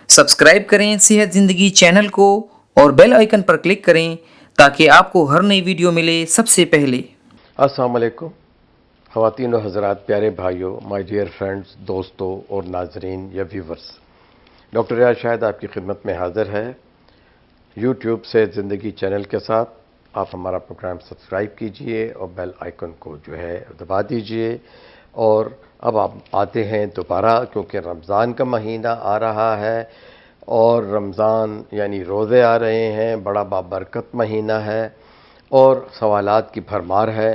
Subscribe करें सेहत ज़िंदगी चैनल को और बेल आइकन पर क्लिक करें ताकि आपको हर नई वीडियो मिले सबसे पहले। अस्सलाम वालेकुम ख़वातीन व हज़रात, प्यारे भाइयों, माय डियर फ्रेंड्स, दोस्तों और नाजरीन या व्यूवर्स, डॉक्टर रियाज शाहिद आपकी खिदमत में हाज़िर है यूट्यूब से ज़िंदगी चैनल के साथ। आप हमारा प्रोग्राम सब्सक्राइब कीजिए और बेल आइकन को जो है दबा दीजिए। और अब आप आते हैं दोबारा, क्योंकि रमज़ान का महीना आ रहा है और रमज़ान यानी रोज़े आ रहे हैं। बड़ा बाबरकत महीना है और सवालात की भरमार है।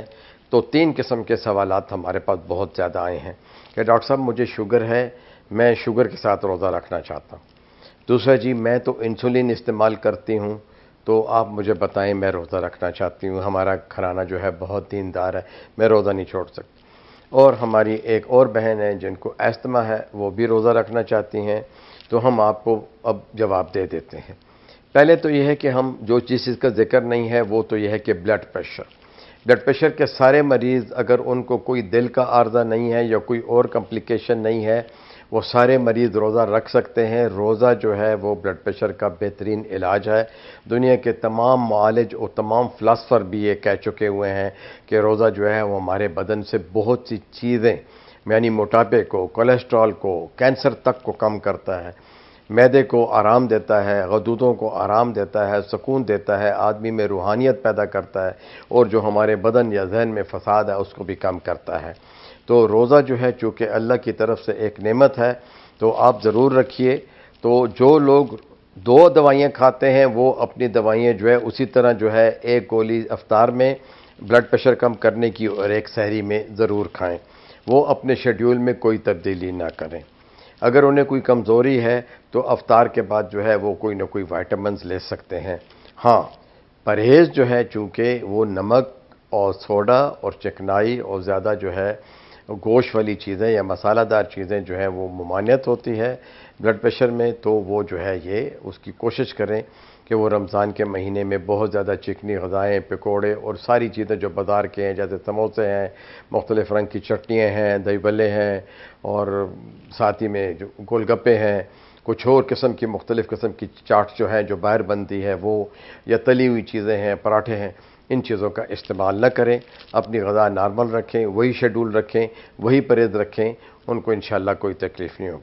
तो 3 किस्म के सवालात हमारे पास बहुत ज़्यादा आए हैं कि डॉक्टर साहब मुझे शुगर है, मैं शुगर के साथ रोज़ा रखना चाहता हूँ। दूसरा जी, मैं तो इंसुलिन इस्तेमाल करती हूँ, तो आप मुझे बताएं, मैं रोज़ा रखना चाहती हूँ, हमारा घराना जो है बहुत दीनदार है, मैं रोज़ा नहीं छोड़ सकती। और हमारी एक और बहन है जिनको अस्थमा है, वो भी रोज़ा रखना चाहती हैं। तो हम आपको अब जवाब दे देते हैं। पहले तो यह है कि हम जो चीज़ का जिक्र नहीं है वो तो यह है कि ब्लड प्रेशर के सारे मरीज़, अगर उनको कोई दिल का आर्जा नहीं है या कोई और कॉम्प्लिकेशन नहीं है, वो सारे मरीज़ रोज़ा रख सकते हैं। रोज़ा जो है वो ब्लड प्रेशर का बेहतरीन इलाज है। दुनिया के तमाम मुआलिज और तमाम फ़िलासफ़र भी ये कह चुके हुए हैं कि रोज़ा जो है वो हमारे बदन से बहुत सी चीज़ें, यानी मोटापे को, कोलेस्ट्रॉल को, कैंसर तक को कम करता है, मैदे को आराम देता है, गदूदों को आराम देता है, सुकून देता है, आदमी में रूहानियत पैदा करता है और जो हमारे बदन या जहन में फसाद है उसको भी कम करता है। तो रोज़ा जो है चूँकि अल्लाह की तरफ से एक नेमत है, तो आप ज़रूर रखिए। तो जो लोग 2 दवाइयाँ खाते हैं वो अपनी दवाइयाँ जो है उसी तरह जो है, एक गोली इफ्तार में ब्लड प्रेशर कम करने की और एक सहरी में ज़रूर खाएँ। वो अपने शेड्यूल में कोई तब्दीली ना करें। अगर उन्हें कोई कमज़ोरी है तो अफ्तार के बाद जो है वो कोई ना कोई विटामिन्स ले सकते हैं। हाँ, परहेज़ जो है, चूँकि वो नमक और सोडा और चिकनाई और ज़्यादा जो है गोश्त वाली चीज़ें या मसालादार चीज़ें जो है वो ममानियत होती है ब्लड प्रेशर में, तो वो जो है ये उसकी कोशिश करें कि वो रमज़ान के महीने में बहुत ज़्यादा चिकनी ग़िज़ाएँ, पकौड़े और सारी चीज़ें जो बाज़ार के हैं, जैसे समोसे हैं, मुख्तलिफ़ रंग की चटनियाँ हैं, दही बल्ले हैं और साथ ही में जो गोलगप्पे हैं, कुछ और किस्म की मुख्तलिफ़ किस्म की चाट जो है जो बाहर बनती है वो, या तली हुई चीज़ें हैं, पराठे हैं, इन चीज़ों का इस्तेमाल न करें। अपनी ग़िज़ा नॉर्मल रखें, वही शेड्यूल रखें, वही परहेज़ रखें, उनको इंशाअल्लाह कोई तकलीफ़ नहीं होगी।